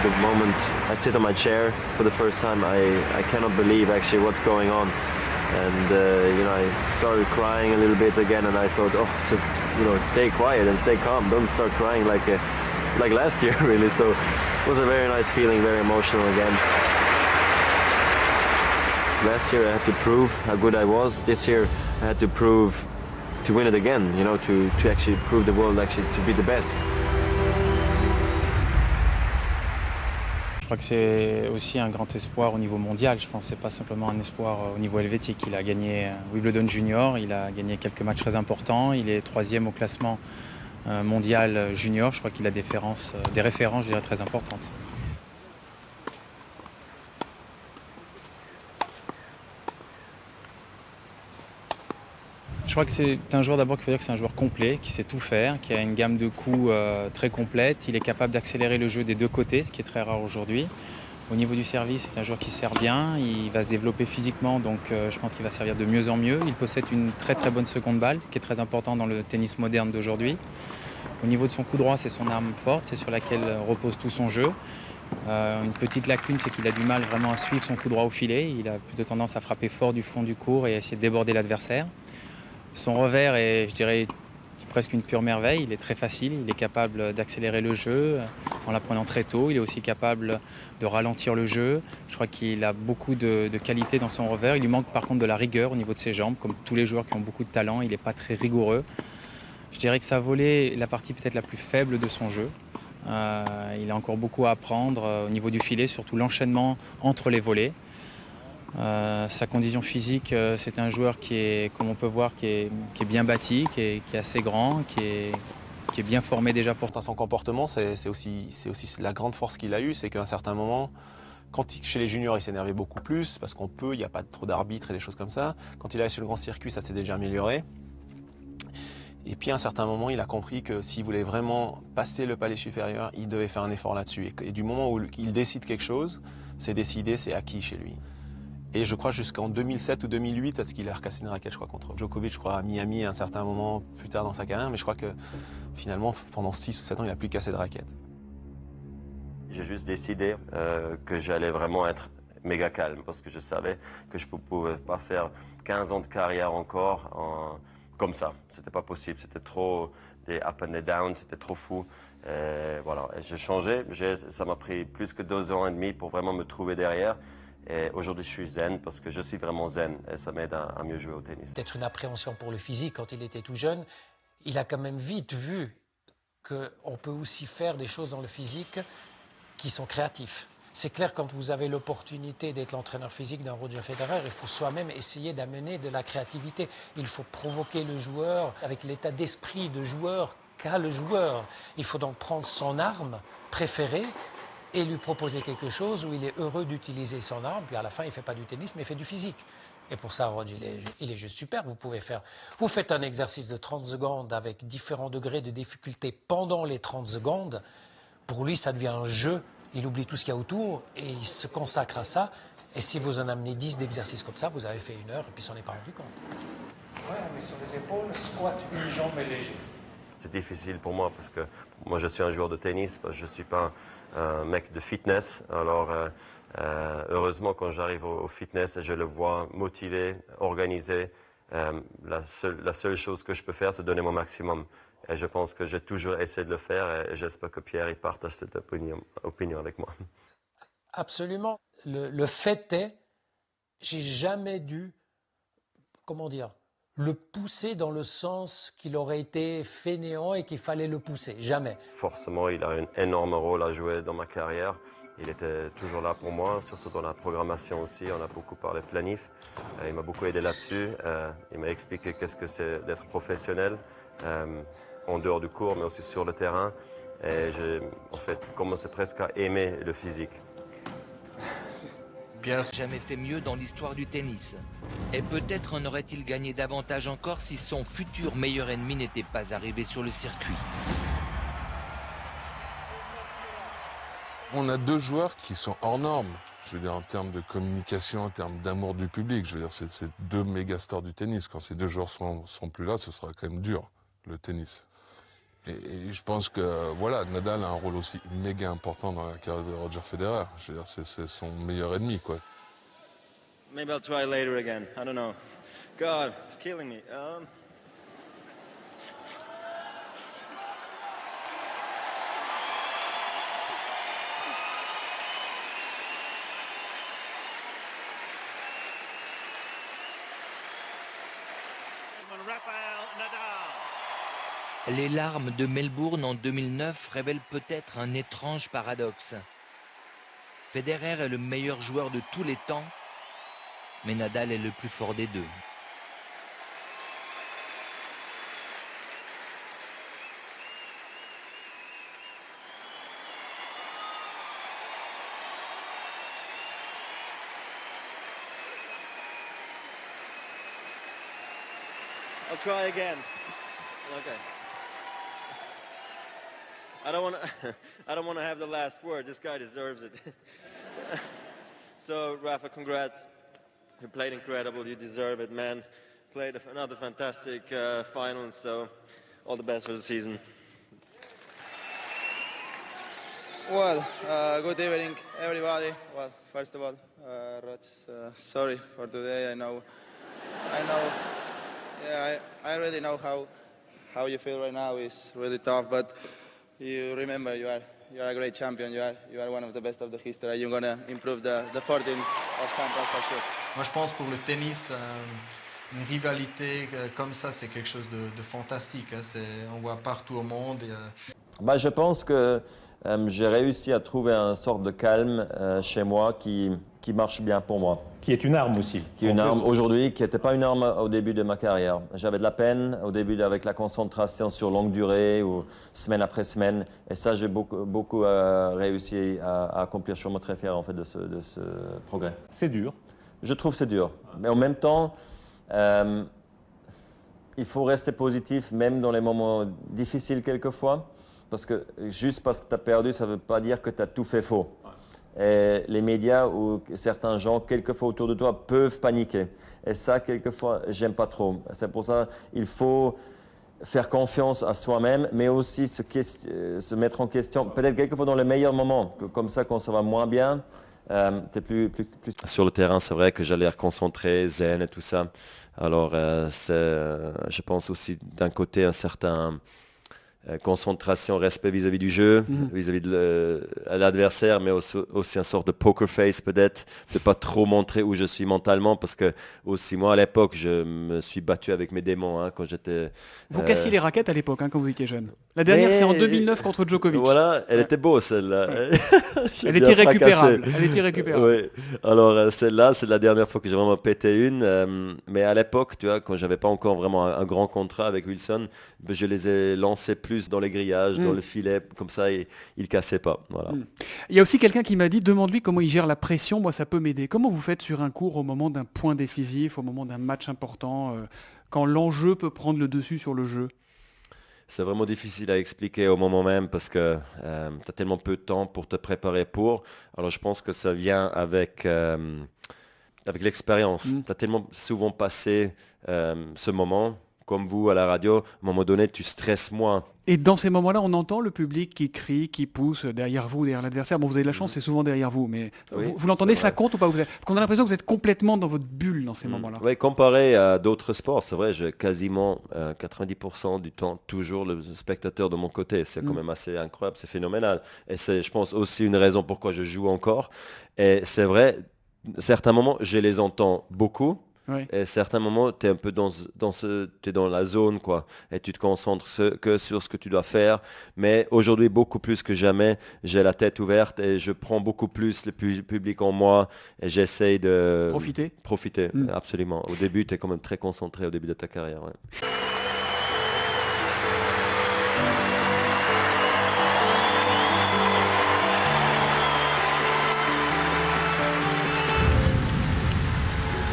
The moment I sit on my chair for the first time, I cannot believe actually what's going on. And I started crying a little bit again, and I thought, oh, just stay quiet and stay calm. Don't start crying like last year, really. So it was a very nice feeling, very emotional again. Last year I had to prove how good I was. This year I had to prove to win it again. To actually prove the world actually to be the best. Je crois que c'est aussi un grand espoir au niveau mondial. Je pense que ce n'est pas simplement un espoir au niveau helvétique. Il a gagné Wimbledon Junior, il a gagné quelques matchs très importants. Il est 3e au classement mondial junior. Je crois qu'il a des références, je dirais, très importantes. Je crois que c'est un joueur d'abord qu'il faut dire que c'est un joueur complet, qui sait tout faire, qui a une gamme de coups très complète. Il est capable d'accélérer le jeu des deux côtés, ce qui est très rare aujourd'hui. Au niveau du service, c'est un joueur qui sert bien, il va se développer physiquement, donc je pense qu'il va servir de mieux en mieux. Il possède une très très bonne seconde balle, qui est très importante dans le tennis moderne d'aujourd'hui. Au niveau de son coup droit, c'est son arme forte, c'est sur laquelle repose tout son jeu. Une petite lacune, c'est qu'il a du mal vraiment à suivre son coup droit au filet. Il a plutôt tendance à frapper fort du fond du court et à essayer de déborder l'adversaire. Son revers est, je dirais, presque une pure merveille. Il est très facile, il est capable d'accélérer le jeu en l'apprenant très tôt. Il est aussi capable de ralentir le jeu. Je crois qu'il a beaucoup de qualité dans son revers. Il lui manque par contre de la rigueur au niveau de ses jambes. Comme tous les joueurs qui ont beaucoup de talent, il n'est pas très rigoureux. Je dirais que sa volée est la partie peut-être la plus faible de son jeu. Il a encore beaucoup à apprendre au niveau du filet, surtout l'enchaînement entre les volées. Sa condition physique, c'est un joueur qui est, comme on peut voir, qui est bien bâti, qui est assez grand, qui est bien formé déjà pour... Son comportement, c'est aussi la grande force qu'il a eue, c'est qu'à un certain moment, chez les juniors, il s'énervait beaucoup plus, parce il n'y a pas trop d'arbitres et des choses comme ça. Quand il est allé sur le grand circuit, ça s'est déjà amélioré. Et puis à un certain moment, il a compris que s'il voulait vraiment passer le palier supérieur, il devait faire un effort là-dessus. Et du moment où il décide quelque chose, c'est décidé, c'est acquis chez lui. Et je crois jusqu'en 2007 ou 2008, à ce qu'il a recassé une raquette, je crois, contre Djokovic, je crois, à Miami, à un certain moment plus tard dans sa carrière. Mais je crois que finalement, pendant 6 ou 7 ans, il n'a plus cassé de raquette. J'ai juste décidé que j'allais vraiment être méga calme, parce que je savais que je ne pouvais pas faire 15 ans de carrière encore comme ça. C'était pas possible, c'était trop des up and des down, c'était trop fou. Voilà, j'ai changé. Ça m'a pris plus que 2 ans et demi pour vraiment me trouver derrière. Et aujourd'hui, je suis zen parce que je suis vraiment zen et ça m'aide à mieux jouer au tennis. Peut-être une appréhension pour le physique quand il était tout jeune. Il a quand même vite vu qu'on peut aussi faire des choses dans le physique qui sont créatifs. C'est clair, quand vous avez l'opportunité d'être l'entraîneur physique d'un Roger Federer, il faut soi-même essayer d'amener de la créativité. Il faut provoquer le joueur avec l'état d'esprit de joueur qu'a le joueur. Il faut donc prendre son arme préférée et lui proposer quelque chose où il est heureux d'utiliser son arme, puis à la fin il ne fait pas du tennis mais il fait du physique. Et pour ça, Roger, il est juste super. Vous faites un exercice de 30 secondes avec différents degrés de difficulté pendant les 30 secondes. Pour lui, ça devient un jeu. Il oublie tout ce qu'il y a autour et il se consacre à ça. Et si vous en amenez 10 d'exercices comme ça, vous avez fait 1 heure et puis s'en est pas rendu compte. Ouais, mais sur les épaules, squat une jambe est léger. C'est difficile pour moi parce que moi je suis un joueur de tennis, parce que je ne suis pas un mec de fitness. Alors heureusement quand j'arrive au fitness, je le vois motivé, organisé. La seule chose que je peux faire, c'est donner mon maximum. Et je pense que j'ai toujours essayé de le faire et j'espère que Pierre il partage cette opinion avec moi. Absolument. Le fait est, j'ai jamais dû, comment dire, le pousser dans le sens qu'il aurait été fainéant et qu'il fallait le pousser. Jamais. Forcément, il a un énorme rôle à jouer dans ma carrière. Il était toujours là pour moi, surtout dans la programmation aussi. On a beaucoup parlé planif. Il m'a beaucoup aidé là-dessus. Il m'a expliqué qu'est-ce que c'est d'être professionnel, en dehors du cours, mais aussi sur le terrain. Et j'ai en fait commencé presque à aimer le physique. Jamais fait mieux dans l'histoire du tennis. Et peut-être en aurait-il gagné davantage encore si son futur meilleur ennemi n'était pas arrivé sur le circuit. On a 2 joueurs qui sont hors normes, je veux dire en termes de communication, en termes d'amour du public. Je veux dire, c'est 2 méga stars du tennis. Quand ces 2 joueurs sont plus là, ce sera quand même dur, le tennis. Et je pense que voilà, Nadal a un rôle aussi méga important dans la carrière de Roger Federer. Je veux dire, c'est son meilleur ennemi, quoi. Maybe I'll try later again. I don't know. God, it's killing me. Les larmes de Melbourne en 2009 révèlent peut-être un étrange paradoxe. Federer est le meilleur joueur de tous les temps, mais Nadal est le plus fort des deux. I'll try again. Okay. I don't want to have the last word. This guy deserves it. So, Rafa, congrats. You played incredible. You deserve it, man. Played another fantastic final. So, all the best for the season. Well, good evening, everybody. Well, first of all, Rog, sorry for today. I know. Yeah, I really know how you feel right now. It's really tough, but you remember you are a great champion. You are one of the best of the history. You're gonna improve the 14 of Sampras for sure. Moi, je pense pour le tennis, une rivalité comme ça, c'est quelque chose de fantastique. Hein. On voit partout au monde. Et, je pense que j'ai réussi à trouver une sorte de calme chez moi qui marche bien pour moi. Qui est une arme aussi. Qui est une arme aujourd'hui, qui n'était pas une arme au début de ma carrière. J'avais de la peine au début avec la concentration sur longue durée ou semaine après semaine. Et ça, j'ai beaucoup réussi à accomplir. Je suis vraiment très fier en fait, de ce progrès. C'est dur. Je trouve que c'est dur. Mais en même temps, il faut rester positif même dans les moments difficiles quelquefois. Parce que juste parce que tu as perdu, ça ne veut pas dire que tu as tout fait faux. Et les médias ou certains gens, quelquefois autour de toi, peuvent paniquer. Et ça, quelquefois, j'aime pas trop. C'est pour ça qu'il faut faire confiance à soi-même, mais aussi se mettre en question, peut-être quelquefois dans les meilleurs moments. Comme ça, quand ça va moins bien, tu es plus... Sur le terrain, c'est vrai que j'allais reconcentrer, zen et tout ça. Alors, je pense aussi d'un côté un certain... concentration, respect vis-à-vis du jeu, vis-à-vis de l'adversaire, mais aussi une sorte de poker face peut-être, de pas trop montrer où je suis mentalement, parce que aussi moi à l'époque, je me suis battu avec mes démons quand j'étais... Vous cassiez les raquettes à l'époque quand vous étiez jeune. La dernière, c'est en 2009 contre Djokovic. Voilà, elle était beau celle-là. Ouais. Elle était récupérable. Oui. Alors celle-là, c'est la dernière fois que j'ai vraiment pété une. Mais à l'époque, tu vois, quand j'avais pas encore vraiment un grand contrat avec Wilson, je les ai lancés plus dans les grillages, dans le filet, comme ça, et ils cassaient pas. Voilà. Il y a aussi quelqu'un qui m'a dit, demande-lui comment il gère la pression. Moi, ça peut m'aider. Comment vous faites sur un court au moment d'un point décisif, au moment d'un match important, quand l'enjeu peut prendre le dessus sur le jeu? C'est vraiment difficile à expliquer au moment même parce que tu as tellement peu de temps pour te préparer pour. Alors je pense que ça vient avec l'expérience. Tu as tellement souvent passé ce moment, comme vous à la radio, à un moment donné, tu stresses moins. Et dans ces moments-là, on entend le public qui crie, qui pousse derrière vous, derrière l'adversaire. Bon, vous avez de la chance, c'est souvent derrière vous, mais oui, vous l'entendez, ça compte ou pas? Parce qu'on a l'impression que vous êtes complètement dans votre bulle dans ces moments-là. Oui, comparé à d'autres sports, c'est vrai, j'ai quasiment 90% du temps toujours le spectateur de mon côté. C'est quand même assez incroyable, c'est phénoménal. Et c'est, je pense, aussi une raison pourquoi je joue encore. Et c'est vrai, certains moments, je les entends beaucoup. Oui. Et à certains moments, tu es un peu t'es dans la zone, quoi, et tu te concentres que sur ce que tu dois faire. Mais aujourd'hui, beaucoup plus que jamais, j'ai la tête ouverte et je prends beaucoup plus le public en moi et j'essaye de profiter. Absolument. Au début, tu es quand même très concentré au début de ta carrière. Ouais.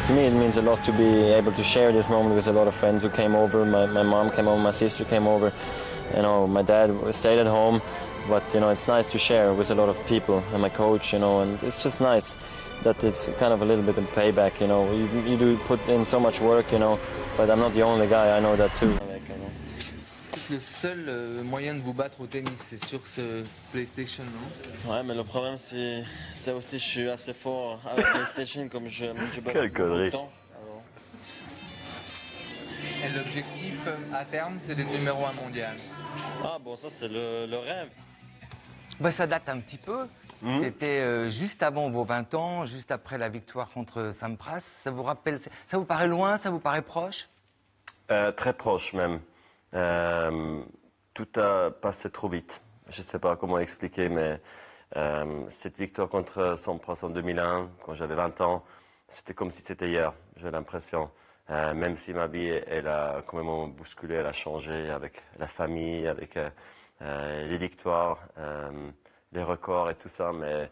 To me, it means a lot to be able to share this moment with a lot of friends who came over. My mom came over, my sister came over. You know, my dad stayed at home, but you know, it's nice to share with a lot of people and my coach. You know, and it's just nice that it's kind of a little bit of payback. You know, you do put in so much work. You know, but I'm not the only guy. I know that too. le seul moyen de vous battre au tennis, c'est sur ce PlayStation, non? Ouais, mais le problème, c'est aussi je suis assez fort avec PlayStation comme je bosse Quelle beaucoup de connerie. temps. Alors, Et l'objectif à terme, c'est d'être numéro 1 mondial. ah bon, ça c'est le rêve. Bah, ça date un petit peu. C'était juste avant vos 20 ans, juste après la victoire contre Sampras. Ça vous rappelle, ça vous paraît loin, ça vous paraît proche? Très proche même. Tout a passé trop vite. Je ne sais pas comment expliquer, mais cette victoire contre Sampras en 2001, quand j'avais 20 ans, c'était comme si c'était hier, j'ai l'impression. Même si ma vie, elle a complètement bousculé, elle a changé avec la famille, avec les victoires, les records et tout ça, mais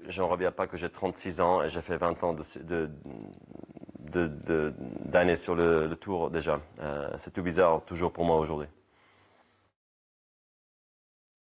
j'en reviens pas que j'ai 36 ans et j'ai fait 20 ans d'années sur le tour déjà. C'est tout bizarre toujours pour moi aujourd'hui.